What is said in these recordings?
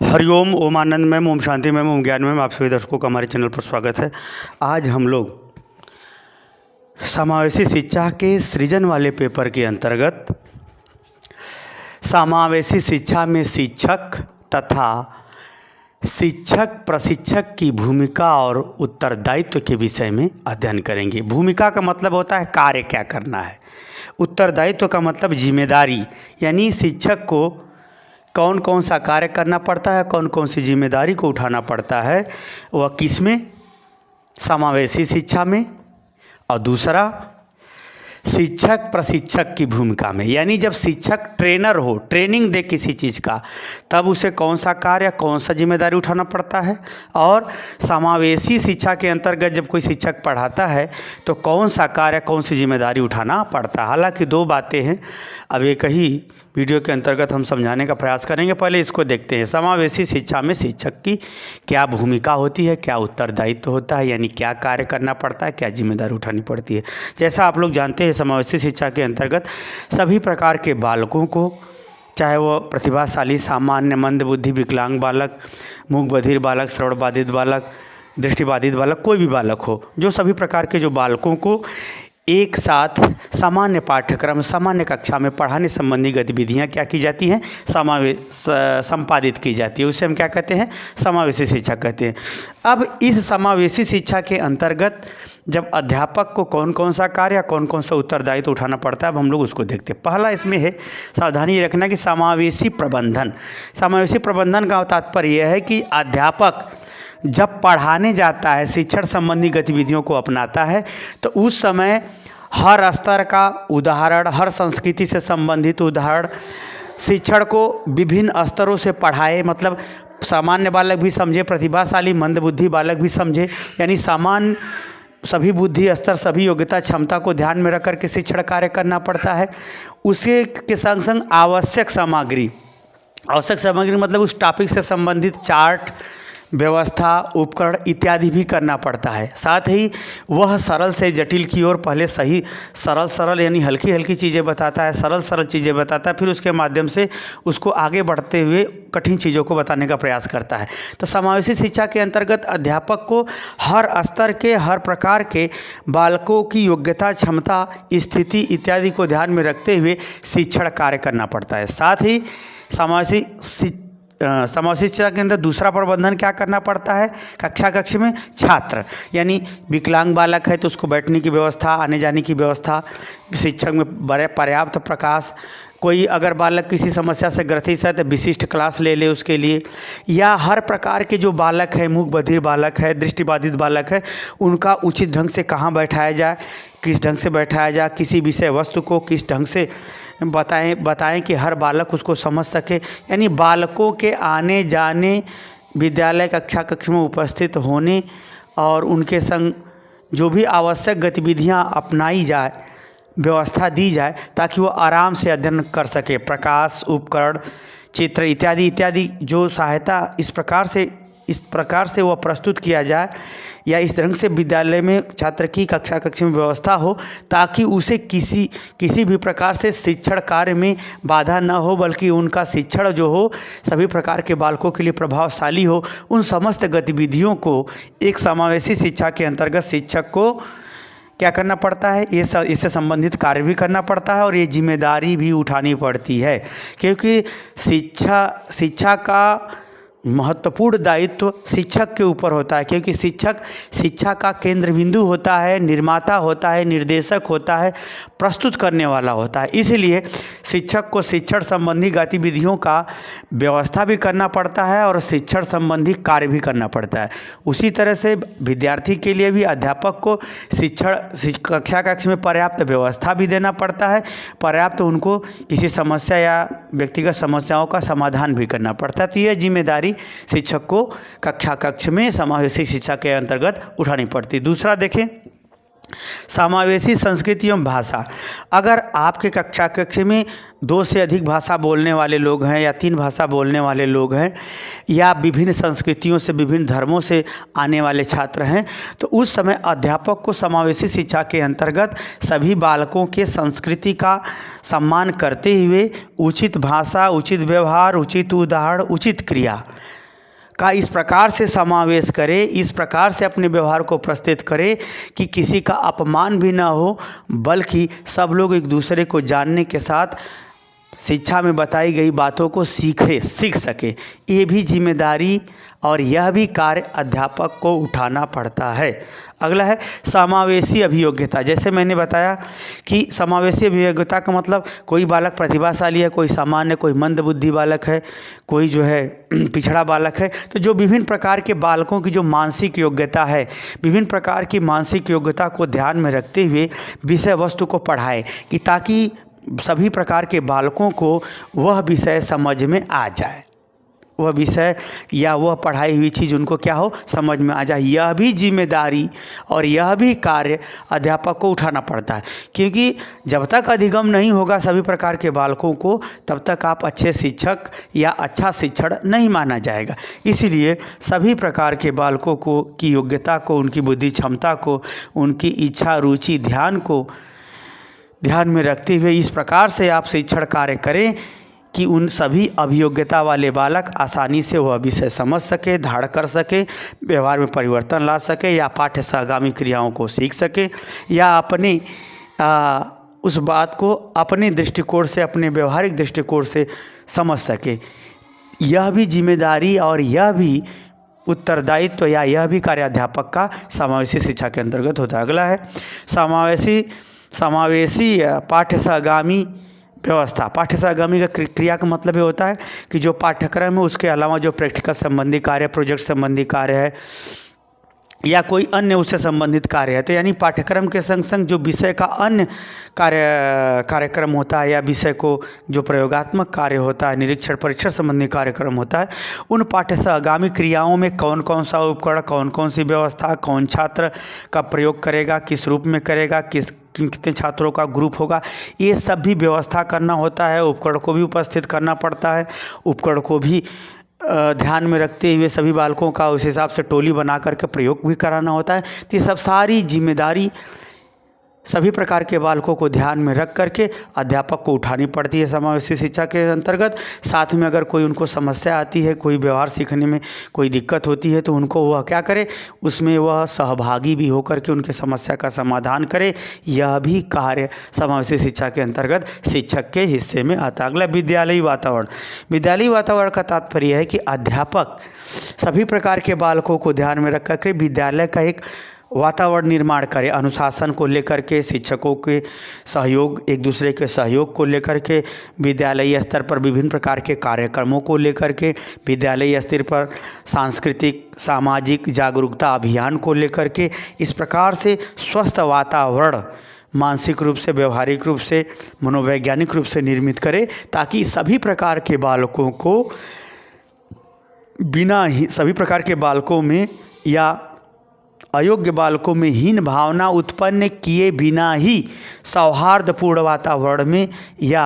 हरिओम, ओम आनंदमय, ओम शांतिमय, ओम ज्ञानमय। आप सभी दर्शकों का हमारे चैनल पर स्वागत है। आज हम लोग समावेशी शिक्षा के सृजन वाले पेपर के अंतर्गत समावेशी शिक्षा में शिक्षक तथा शिक्षक प्रशिक्षक की भूमिका और उत्तरदायित्व के विषय में अध्ययन करेंगे। भूमिका का मतलब होता है कार्य क्या करना है, उत्तरदायित्व का मतलब जिम्मेदारी, यानी शिक्षक को कौन कौन सा कार्य करना पड़ता है, कौन कौन सी जिम्मेदारी को उठाना पड़ता है, वह किस में, समावेशी शिक्षा में, और दूसरा शिक्षक प्रशिक्षक की भूमिका में। यानी जब शिक्षक ट्रेनर हो, ट्रेनिंग दे किसी चीज़ का, तब उसे कौन सा कार्य, कौन सा जिम्मेदारी उठाना पड़ता है। और समावेशी शिक्षा के अंतर्गत जब कोई शिक्षक पढ़ाता है तो कौन सा कार्य, कौन सी जिम्मेदारी उठाना पड़ता है। हालांकि दो बातें हैं, अब एक ही वीडियो के अंतर्गत हम समझाने का प्रयास करेंगे। पहले इसको देखते हैं। समावेशी शिक्षा में शिक्षक की क्या भूमिका होती है, क्या उत्तरदायित्व होता है, यानी क्या कार्य करना पड़ता है, क्या जिम्मेदारी उठानी पड़ती है। जैसा आप लोग जानते हैं, समावेशी शिक्षा के अंतर्गत सभी प्रकार के बालकों को, चाहे वो प्रतिभाशाली, सामान्य, मंदबुद्धि, विकलांग बालक, मूक बधिर बालक, श्रवण बाधित बालक, दृष्टिबाधित बालक, कोई भी बालक हो, जो सभी प्रकार के जो बालकों को एक साथ सामान्य पाठ्यक्रम, सामान्य कक्षा में पढ़ाने संबंधी गतिविधियां क्या की जाती हैं, संपादित की जाती है। उसे हम क्या कहते हैं, समावेशी शिक्षा कहते हैं। अब इस समावेशी शिक्षा के अंतर्गत जब अध्यापक को कौन कौन सा कार्य, कौन कौन सा उत्तरदायित्व उठाना पड़ता है, अब हम लोग उसको देखते हैं। पहला इसमें है, सावधानी रखना कि समावेशी प्रबंधन। समावेशी प्रबंधन का तात्पर्य यह है कि अध्यापक जब पढ़ाने जाता है, शिक्षण संबंधी गतिविधियों को अपनाता है, तो उस समय हर स्तर का उदाहरण, हर संस्कृति से संबंधित उदाहरण शिक्षण को विभिन्न स्तरों से पढ़ाए। मतलब सामान्य बालक भी समझे, प्रतिभाशाली मंदबुद्धि बालक भी समझे, यानी सामान्य सभी बुद्धि स्तर, सभी योग्यता क्षमता को ध्यान में रख कर के शिक्षण कार्य करना पड़ता है। उसके के संग संग आवश्यक सामग्री मतलब उस टॉपिक से संबंधित चार्ट, व्यवस्था, उपकरण इत्यादि भी करना पड़ता है। साथ ही वह सरल से जटिल की ओर पहले सही सरल यानी हल्की हल्की चीज़ें बताता है, सरल चीज़ें बताता है, फिर उसके माध्यम से उसको आगे बढ़ते हुए कठिन चीज़ों को बताने का प्रयास करता है। तो समावेशी शिक्षा के अंतर्गत अध्यापक को हर स्तर के, हर प्रकार के बालकों की योग्यता, क्षमता, स्थिति इत्यादि को ध्यान में रखते हुए शिक्षण कार्य करना पड़ता है। साथ ही समावेशी शिक्षा के अंदर दूसरा प्रबंधन क्या करना पड़ता है, कक्ष में छात्र, यानी विकलांग बालक है तो उसको बैठने की व्यवस्था, आने जाने की व्यवस्था, शिक्षक में पर्याप्त प्रकाश, कोई अगर बालक किसी समस्या से ग्रसित है तो विशिष्ट क्लास ले ले उसके लिए, या हर प्रकार के जो बालक है, मूक बधिर बालक है, दृष्टिबाधित बालक है, उनका उचित ढंग से कहाँ बैठाया जाए, किस ढंग से बैठाया जाए, किसी विषय वस्तु को किस ढंग से बताएं कि हर बालक उसको समझ सके। यानी बालकों के आने जाने, विद्यालय कक्ष में उपस्थित होने और उनके संग जो भी आवश्यक गतिविधियां अपनाई जाए, व्यवस्था दी जाए, ताकि वो आराम से अध्ययन कर सके। प्रकाश, उपकरण, चित्र इत्यादि जो सहायता इस प्रकार से वह प्रस्तुत किया जाए, या इस ढंग से विद्यालय में छात्र की कक्ष में व्यवस्था हो, ताकि उसे किसी भी प्रकार से शिक्षण कार्य में बाधा न हो, बल्कि उनका शिक्षण जो हो सभी प्रकार के बालकों के लिए प्रभावशाली हो। उन समस्त गतिविधियों को एक समावेशी शिक्षा के अंतर्गत शिक्षक को क्या करना पड़ता है, इससे संबंधित कार्य भी करना पड़ता है और ये जिम्मेदारी भी उठानी पड़ती है। क्योंकि शिक्षा का महत्वपूर्ण दायित्व शिक्षक के ऊपर होता है, क्योंकि शिक्षक शिक्षा का केंद्र बिंदु होता है, निर्माता होता है, निर्देशक होता है, प्रस्तुत करने वाला होता है। इसलिए शिक्षक को शिक्षण संबंधी गतिविधियों का व्यवस्था भी करना पड़ता है और शिक्षण संबंधी कार्य भी करना पड़ता है। उसी तरह से विद्यार्थी के लिए भी अध्यापक को कक्ष में पर्याप्त व्यवस्था भी देना पड़ता है, पर्याप्त उनको किसी समस्या या व्यक्तिगत समस्याओं का समाधान भी करना पड़ता है। तो यह जिम्मेदारी शिक्षक को कक्ष में समावेशी शिक्षा के अंतर्गत उठानी पड़ती। दूसरा देखें, समावेशी संस्कृति एवं भाषा। अगर आपके कक्ष में 2 से अधिक भाषा बोलने वाले लोग हैं या 3 भाषा बोलने वाले लोग हैं, या विभिन्न संस्कृतियों से, विभिन्न धर्मों से आने वाले छात्र हैं, तो उस समय अध्यापक को समावेशी शिक्षा के अंतर्गत सभी बालकों के संस्कृति का सम्मान करते हुए उचित भाषा, उचित व्यवहार, उचित उदाहरण, उचित क्रिया का इस प्रकार से समावेश करे, इस प्रकार से अपने व्यवहार को प्रस्तुत करे कि किसी का अपमान भी ना हो, बल्कि सब लोग एक दूसरे को जानने के साथ शिक्षा में बताई गई बातों को सीख सके। ये भी जिम्मेदारी और यह भी कार्य अध्यापक को उठाना पड़ता है। अगला है समावेशी अभियोग्यता। जैसे मैंने बताया कि समावेशी अभियोग्यता का मतलब कोई बालक प्रतिभाशाली है, कोई सामान्य, कोई मंदबुद्धि बालक है, कोई जो है पिछड़ा बालक है। तो जो विभिन्न प्रकार के बालकों की जो मानसिक योग्यता है, विभिन्न प्रकार की मानसिक योग्यता को ध्यान में रखते हुए विषय वस्तु को पढ़ाए कि ताकि सभी प्रकार के बालकों को वह विषय समझ में आ जाए, वह विषय या वह पढ़ाई हुई चीज़ उनको क्या हो, समझ में आ जाए। यह भी जिम्मेदारी और यह भी कार्य अध्यापक को उठाना पड़ता है, क्योंकि जब तक अधिगम नहीं होगा सभी प्रकार के बालकों को, तब तक आप अच्छे शिक्षक या अच्छा शिक्षण नहीं माना जाएगा। इसीलिए सभी प्रकार के बालकों को की योग्यता को, उनकी बुद्धि क्षमता को, उनकी इच्छा, रुचि, ध्यान को ध्यान में रखते हुए इस प्रकार से आप शिक्षण कार्य करें कि उन सभी अभियोग्यता वाले बालक आसानी से वह विषय समझ सके, धारण कर सके, व्यवहार में परिवर्तन ला सके, या पाठ्य सहगामी क्रियाओं को सीख सके, या अपने उस बात को अपने दृष्टिकोण से, अपने व्यवहारिक दृष्टिकोण से समझ सके। यह भी जिम्मेदारी और यह भी उत्तरदायित्व या यह भी कार्य अध्यापक का समावेशी शिक्षा के अंतर्गत होता है। अगला है समावेशी पाठ्य सहगामी व्यवस्था। पाठ्य सहगामी का क्रिया का मतलब ये होता है कि जो पाठ्यक्रम है उसके अलावा जो प्रैक्टिकल संबंधी कार्य, प्रोजेक्ट संबंधी कार्य है या कोई अन्य उससे संबंधित कार्य है, तो यानी पाठ्यक्रम के संग संग जो विषय का अन्य कार्यक्रम होता है या विषय को जो प्रयोगात्मक कार्य होता है, निरीक्षण परीक्षण संबंधी कार्यक्रम होता है, उन पाठ्य सहगामी क्रियाओं में कौन कौन सा उपकरण, कौन कौन सी व्यवस्था, कौन छात्र का प्रयोग करेगा, किस रूप में करेगा, कितने छात्रों का ग्रुप होगा, ये सब भी व्यवस्था करना होता है। उपकरण को भी उपस्थित करना पड़ता है, उपकरण को भी ध्यान में रखते हुए सभी बालकों का उस हिसाब से टोली बना करके प्रयोग भी कराना होता है। तो ये सब सारी जिम्मेदारी सभी प्रकार के बालकों को ध्यान में रख करके अध्यापक को उठानी पड़ती है समावेशी शिक्षा के अंतर्गत। साथ में अगर कोई उनको समस्या आती है, कोई व्यवहार सीखने में कोई दिक्कत होती है, तो उनको वह क्या करे, उसमें वह सहभागी भी होकर के उनके समस्या का समाधान करे। यह भी कार्य समावेशी शिक्षा के अंतर्गत शिक्षक के हिस्से में आता है। अगला विद्यालयी वातावरण। विद्यालयी वातावरण का तात्पर्य है कि अध्यापक सभी प्रकार के बालकों को ध्यान में रख करके विद्यालय का एक वातावरण निर्माण करें, अनुशासन को लेकर के, शिक्षकों के सहयोग, एक दूसरे के सहयोग को लेकर के, विद्यालयी स्तर पर विभिन्न प्रकार के कार्यक्रमों को लेकर के, विद्यालयी स्तर पर सांस्कृतिक सामाजिक जागरूकता अभियान को लेकर के, इस प्रकार से स्वस्थ वातावरण मानसिक रूप से, व्यवहारिक रूप से, मनोवैज्ञानिक रूप से निर्मित करें, ताकि सभी प्रकार के बालकों को सभी प्रकार के बालकों में या अयोग्य बालकों में हीन भावना उत्पन्न किए बिना ही सौहार्दपूर्ण वातावरण में या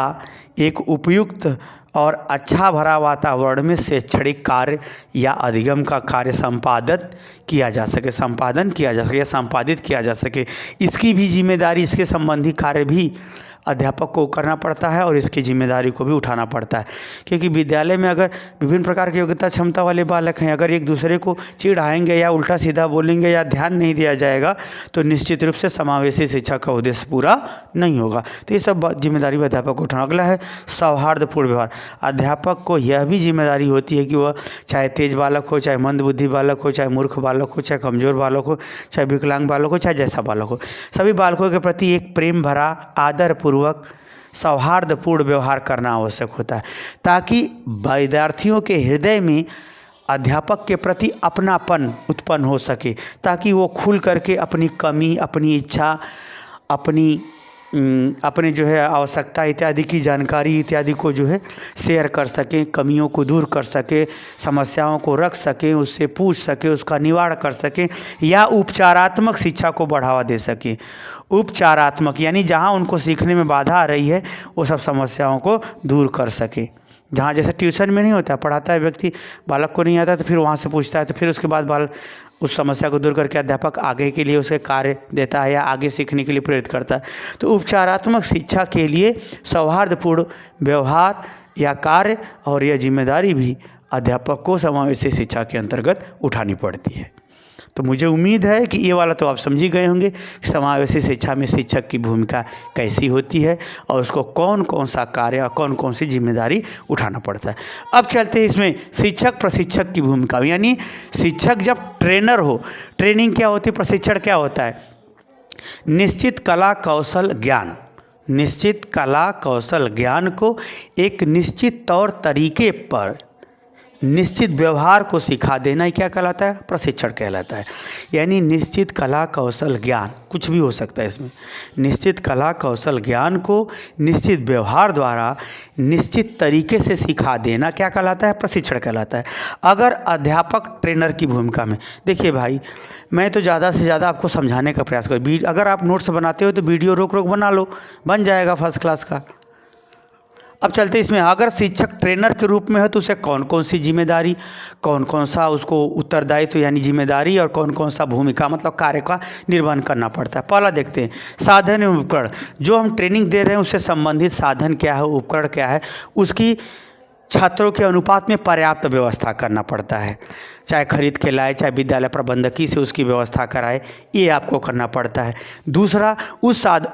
एक उपयुक्त और अच्छा भरा वातावरण में शैक्षणिक कार्य या अधिगम का कार्य संपादन किया जा संपादित किया जा सके। इसकी भी जिम्मेदारी, इसके संबंधी कार्य भी अध्यापक को करना पड़ता है और इसकी जिम्मेदारी को भी उठाना पड़ता है। क्योंकि विद्यालय में अगर विभिन्न प्रकार की योग्यता क्षमता वाले बालक हैं, अगर एक दूसरे को चिढ़ाएंगे या उल्टा सीधा बोलेंगे या ध्यान नहीं दिया जाएगा, तो निश्चित रूप से समावेशी शिक्षा का उद्देश्य पूरा नहीं होगा। तो ये सब जिम्मेदारी भी अध्यापक को उठाना। अगला है सौहार्दपूर्ण व्यवहार। अध्यापक को यह भी जिम्मेदारी होती है कि वह चाहे तेज बालक हो, चाहे मंदबुद्धि बालक हो, चाहे मूर्ख बालक हो, चाहे कमज़ोर बालक हो, चाहे विकलांग बालक हो, चाहे जैसा बालक हो, सभी बालकों के प्रति एक प्रेम भरा, आदर पूर्वक, सौहार्दपूर्ण व्यवहार करना आवश्यक होता है, ताकि विद्यार्थियों के हृदय में अध्यापक के प्रति अपनापन उत्पन्न हो सके, ताकि वो खुल करके अपनी कमी, अपनी इच्छा, अपने जो है आवश्यकता इत्यादि की जानकारी इत्यादि को जो है शेयर कर सकें, कमियों को दूर कर सकें, समस्याओं को रख सकें, उससे पूछ सकें, उसका निवारण कर सकें, या उपचारात्मक शिक्षा को बढ़ावा दे सकें। उपचारात्मक यानी जहाँ उनको सीखने में बाधा आ रही है वो सब समस्याओं को दूर कर सके। जहाँ जैसे ट्यूशन में नहीं होता, पढ़ाता है व्यक्ति, बालक को नहीं आता तो फिर वहाँ से पूछता है, तो फिर उसके बाद बालक उस समस्या को दूर करके अध्यापक आगे के लिए उसे कार्य देता है या आगे सीखने के लिए प्रेरित करता है। तो उपचारात्मक शिक्षा के लिए सौहार्दपूर्ण व्यवहार या कार्य और यह जिम्मेदारी भी अध्यापक को समावेशी शिक्षा के अंतर्गत उठानी पड़ती है। तो मुझे उम्मीद है कि ये वाला तो आप समझ ही गए होंगे कि समावेशी शिक्षा में शिक्षक की भूमिका कैसी होती है और उसको कौन कौन सा कार्य और कौन कौन सी जिम्मेदारी उठाना पड़ता है। अब चलते हैं इसमें शिक्षक प्रशिक्षक की भूमिका, यानी शिक्षक जब ट्रेनर हो, ट्रेनिंग क्या होती है, प्रशिक्षण क्या होता है, निश्चित कला कौशल ज्ञान, निश्चित कला कौशल ज्ञान को एक निश्चित तौर तरीके पर निश्चित व्यवहार को सिखा देना ही क्या कहलाता है, प्रशिक्षण कहलाता है। यानी निश्चित कला कौशल ज्ञान, कुछ भी हो सकता है इसमें, निश्चित कला कौशल ज्ञान को निश्चित व्यवहार द्वारा निश्चित तरीके से सिखा देना क्या कहलाता है, प्रशिक्षण कहलाता है। अगर अध्यापक ट्रेनर की भूमिका में, देखिए भाई मैं तो ज़्यादा से ज़्यादा आपको समझाने का प्रयास करूँ, अगर आप नोट्स बनाते हो तो वीडियो रोक रोक बना लो, बन जाएगा फर्स्ट क्लास का। अब चलते इसमें, अगर शिक्षक ट्रेनर के रूप में है तो उसे कौन कौन सी जिम्मेदारी, कौन कौन सा उसको उत्तरदायित्व यानी जिम्मेदारी और कौन कौन सा भूमिका मतलब कार्य का निर्वहन करना पड़ता है। पहला देखते हैं साधन एवं उपकरण। जो हम ट्रेनिंग दे रहे हैं उससे संबंधित साधन क्या है, उपकरण क्या है, उसकी छात्रों के अनुपात में पर्याप्त व्यवस्था करना पड़ता है। चाहे खरीद के लाए, चाहे विद्यालय प्रबंधकी से उसकी व्यवस्था कराए, ये आपको करना पड़ता है। दूसरा,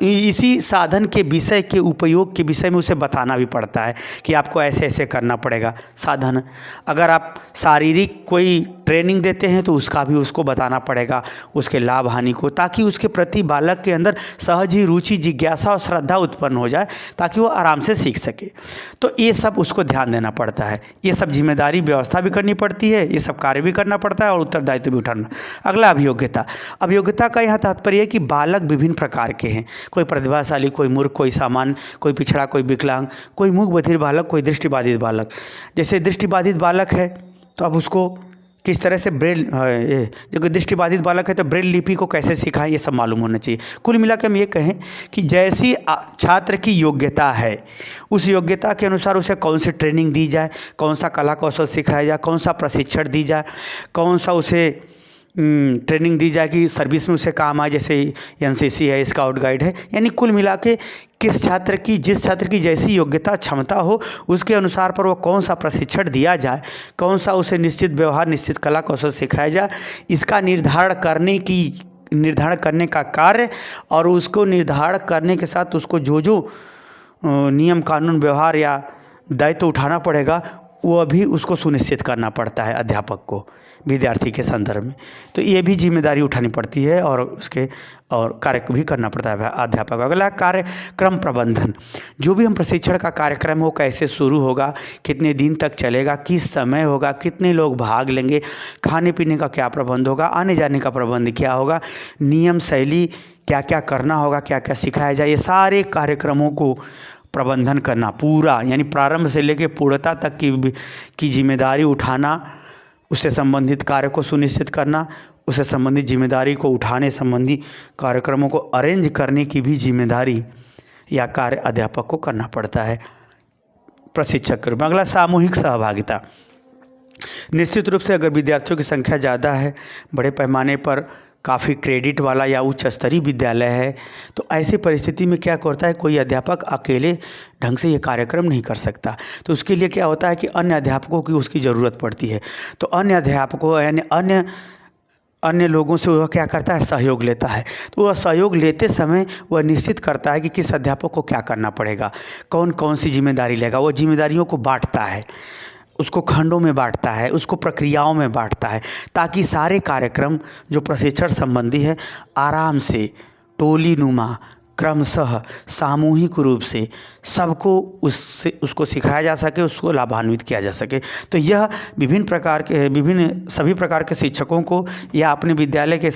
इसी साधन के विषय के उपयोग के विषय में उसे बताना भी पड़ता है कि आपको ऐसे ऐसे करना पड़ेगा। साधन, अगर आप शारीरिक कोई ट्रेनिंग देते हैं तो उसका भी उसको बताना पड़ेगा, उसके लाभ हानि को, ताकि उसके प्रति बालक के अंदर सहज ही रुचि, जिज्ञासा और श्रद्धा उत्पन्न हो जाए, ताकि वो आराम से सीख सके। तो ये सब उसको ध्यान देना पड़ता है, ये सब जिम्मेदारी व्यवस्था भी करनी पड़ती है, ये सब कार्य भी करना पड़ता है और उत्तरदायित्व भी उठाना। अगला अभियोग्यता। अभियोग्यता का यहाँ तात्पर्य है कि बालक विभिन्न प्रकार के हैं, कोई प्रतिभाशाली, कोई मूर्ख, कोई सामान्य, कोई पिछड़ा, कोई विकलांग, कोई मूक बधिर बालक, कोई दृष्टिबाधित बालक। जैसे दृष्टिबाधित बालक है तो अब उसको किस तरह से ब्रेल, जो दृष्टिबाधित बालक है तो ब्रेल लिपि को कैसे सिखाएं, ये सब मालूम होना चाहिए। कुल मिलाकर हम ये कहें कि जैसी छात्र की योग्यता है उस योग्यता के अनुसार उसे कौन सी ट्रेनिंग दी जाए, कौन सा कला कौशल सिखाया जाए, कौन सा प्रशिक्षण दी जाए, कौन सा उसे ट्रेनिंग दी जाए कि सर्विस में उसे काम आए, जैसे एनसीसी है, स्काउट गाइड है। यानी कुल मिला के जिस छात्र की जैसी योग्यता क्षमता हो उसके अनुसार पर वो कौन सा प्रशिक्षण दिया जाए, कौन सा उसे निश्चित व्यवहार, निश्चित कला कौशल सिखाया जाए, इसका निर्धारण करने का कार्य और उसको निर्धारण करने के साथ उसको जो नियम कानून व्यवहार या दायित्व उठाना पड़ेगा वो अभी उसको सुनिश्चित करना पड़ता है अध्यापक को विद्यार्थी के संदर्भ में। तो ये भी जिम्मेदारी उठानी पड़ती है और कार्य भी करना पड़ता है अध्यापक। अगला कार्यक्रम प्रबंधन। जो भी हम प्रशिक्षण का कार्यक्रम हो, कैसे शुरू होगा, कितने दिन तक चलेगा, किस समय होगा, कितने लोग भाग लेंगे, खाने पीने का क्या प्रबंध होगा, आने जाने का प्रबंध क्या होगा, नियम शैली क्या क्या करना होगा, क्या क्या सिखाया जाए, ये सारे कार्यक्रमों को प्रबंधन करना पूरा, यानी प्रारंभ से लेकर पूर्णता तक की जिम्मेदारी उठाना, उससे संबंधित कार्य को सुनिश्चित करना, उससे संबंधित जिम्मेदारी को उठाने संबंधी कार्यक्रमों को अरेंज करने की भी जिम्मेदारी या कार्य अध्यापक को करना पड़ता है प्रशिक्षक के रूप में। अगला सामूहिक सहभागिता। निश्चित रूप से अगर विद्यार्थियों की संख्या ज़्यादा है, बड़े पैमाने पर काफ़ी क्रेडिट वाला या उच्च स्तरीय विद्यालय है, तो ऐसी परिस्थिति में क्या करता है, कोई अध्यापक अकेले ढंग से ये कार्यक्रम नहीं कर सकता। तो उसके लिए क्या होता है कि अन्य अध्यापकों की उसकी ज़रूरत पड़ती है। तो अन्य अध्यापकों यानी अन्य लोगों से वह क्या करता है, सहयोग लेता है। तो वह सहयोग लेते समय वह निश्चित करता है कि किस अध्यापक को क्या करना पड़ेगा, कौन कौन सी जिम्मेदारी लेगा। वो जिम्मेदारियों को बांटता है, उसको खंडों में बांटता है, उसको प्रक्रियाओं में बांटता है, ताकि सारे कार्यक्रम जो प्रशिक्षण संबंधी है आराम से टोली नुमा क्रमशः सामूहिक रूप से सबको उसको सिखाया जा सके, उसको लाभान्वित किया जा सके। तो यह सभी प्रकार के शिक्षकों को या अपने विद्यालय के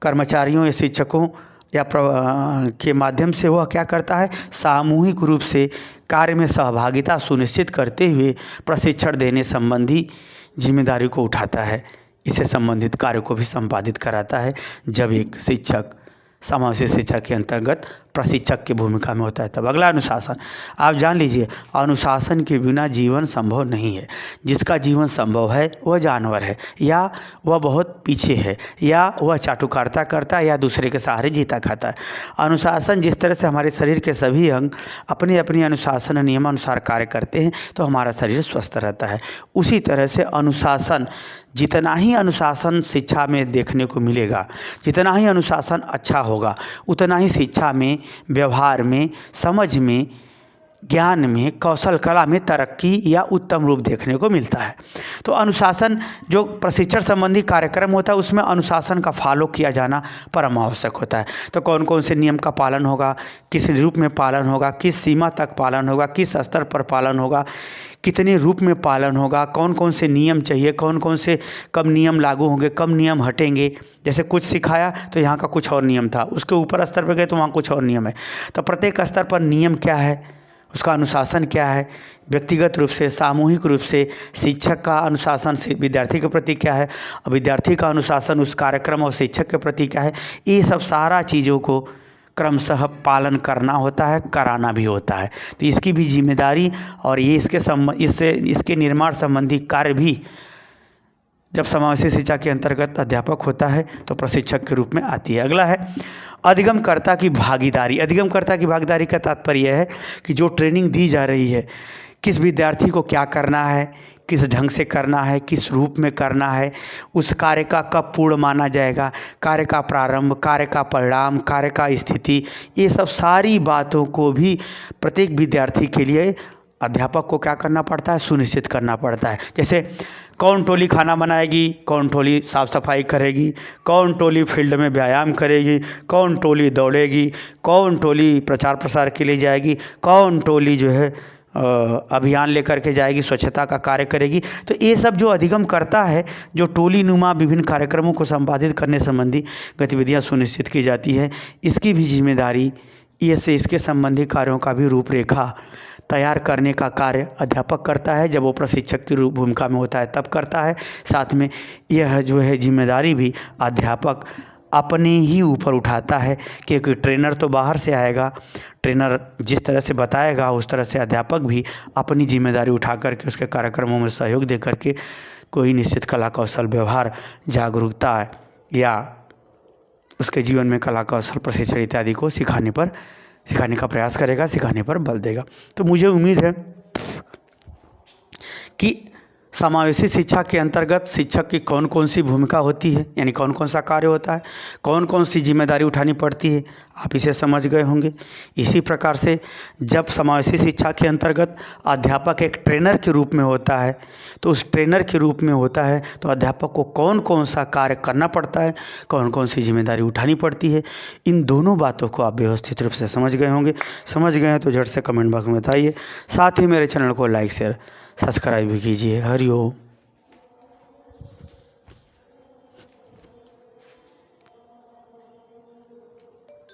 कर्मचारियों या शिक्षकों या के माध्यम से वह क्या करता है, सामूहिक रूप से कार्य में सहभागिता सुनिश्चित करते हुए प्रशिक्षण देने संबंधी जिम्मेदारी को उठाता है। इससे संबंधित कार्य को भी संपादित कराता है जब एक शिक्षक समावेशी शिक्षा के अंतर्गत प्रशिक्षक की भूमिका में होता है तब। अगला अनुशासन, आप जान लीजिए अनुशासन के बिना जीवन संभव नहीं है। जिसका जीवन संभव है वह जानवर है, या वह बहुत पीछे है, या वह चाटुकारिता करता है, या दूसरे के सहारे जीता खाता है। अनुशासन, जिस तरह से हमारे शरीर के सभी अंग अपने अपने अनुशासन नियमानुसार कार्य करते हैं तो हमारा शरीर स्वस्थ रहता है। उसी तरह से अनुशासन, जितना ही अनुशासन शिक्षा में देखने को मिलेगा, जितना ही अनुशासन अच्छा होगा, उतना ही शिक्षा में, व्यवहार में, समझ में, ज्ञान में, कौशल कला में तरक्की या उत्तम रूप देखने को मिलता है। तो अनुशासन, जो प्रशिक्षण संबंधी कार्यक्रम होता है उसमें अनुशासन का फॉलो किया जाना परम आवश्यक होता है। तो कौन कौन से नियम का पालन होगा, किस रूप में पालन होगा, किस सीमा तक पालन होगा, किस स्तर पर पालन होगा, कितने रूप में पालन होगा, कौन कौन से नियम चाहिए, कौन कौन से कब नियम लागू होंगे, कब नियम हटेंगे। जैसे कुछ सिखाया तो यहाँ का कुछ और नियम था, उसके ऊपर स्तर पर गए तो वहाँ कुछ और नियम है। तो प्रत्येक स्तर पर नियम क्या है, उसका अनुशासन क्या है, व्यक्तिगत रूप से, सामूहिक रूप से शिक्षक का अनुशासन से विद्यार्थी के प्रति क्या है, और विद्यार्थी का अनुशासन उस कार्यक्रम और शिक्षक के प्रति क्या है, ये सब सारा चीज़ों को क्रमशः पालन करना होता है, कराना भी होता है। तो इसकी भी जिम्मेदारी और ये इसके निर्माण संबंधी कार्य भी जब समावेशी शिक्षा के अंतर्गत अध्यापक होता है तो प्रशिक्षक के रूप में आती है। अगला है अधिगमकर्ता की भागीदारी। अधिगमकर्ता की भागीदारी का तात्पर्य है कि जो ट्रेनिंग दी जा रही है, किस विद्यार्थी को क्या करना है, किस ढंग से करना है, किस रूप में करना है, उस कार्य का कब पूर्ण माना जाएगा, कार्य का प्रारंभ, कार्य का परिणाम, कार्य का स्थिति, ये सब सारी बातों को भी प्रत्येक विद्यार्थी के लिए अध्यापक को क्या करना पड़ता है, सुनिश्चित करना पड़ता है। जैसे कौन टोली खाना बनाएगी, कौन टोली साफ़ सफाई करेगी, कौन टोली फील्ड में व्यायाम करेगी, कौन टोली दौड़ेगी, कौन टोली प्रचार प्रसार के लिए जाएगी, कौन टोली जो है अभियान लेकर के जाएगी, स्वच्छता का कार्य करेगी। तो ये सब जो अधिगम करता है, जो टोली नुमा विभिन्न कार्यक्रमों को संपादित करने संबंधी गतिविधियां सुनिश्चित की जाती है, इसकी भी जिम्मेदारी, इसके संबंधी कार्यों का भी रूपरेखा तैयार करने का कार्य अध्यापक करता है। जब वो प्रशिक्षक की भूमिका में होता है तब करता है। साथ में यह जो है जिम्मेदारी भी अध्यापक अपने ही ऊपर उठाता है, क्योंकि ट्रेनर तो बाहर से आएगा, ट्रेनर जिस तरह से बताएगा उस तरह से अध्यापक भी अपनी जिम्मेदारी उठा करके उसके कार्यक्रमों में सहयोग दे करके कोई निश्चित कला कौशल, व्यवहार, जागरूकता या उसके जीवन में कला कौशल, प्रशिक्षण इत्यादि को सिखाने का प्रयास करेगा, सिखाने पर बल देगा। तो मुझे उम्मीद है कि समावेशी शिक्षा के अंतर्गत शिक्षक की कौन कौन सी भूमिका होती है, यानी कौन कौन सा कार्य होता है, कौन कौन सी जिम्मेदारी उठानी पड़ती है, आप इसे समझ गए होंगे। इसी प्रकार से जब समावेशी शिक्षा के अंतर्गत अध्यापक एक ट्रेनर के रूप में होता है, तो उस ट्रेनर के रूप में होता है तो अध्यापक को कौन कौन सा कार्य करना पड़ता है, कौन कौन सी जिम्मेदारी उठानी पड़ती है, इन दोनों बातों को आप व्यवस्थित रूप से समझ गए होंगे। समझ गए हैं तो झट से कमेंट बॉक्स में बताइए। साथ ही मेरे चैनल को लाइक, शेयर, सब्सक्राइब भी कीजिए। हरि ओम।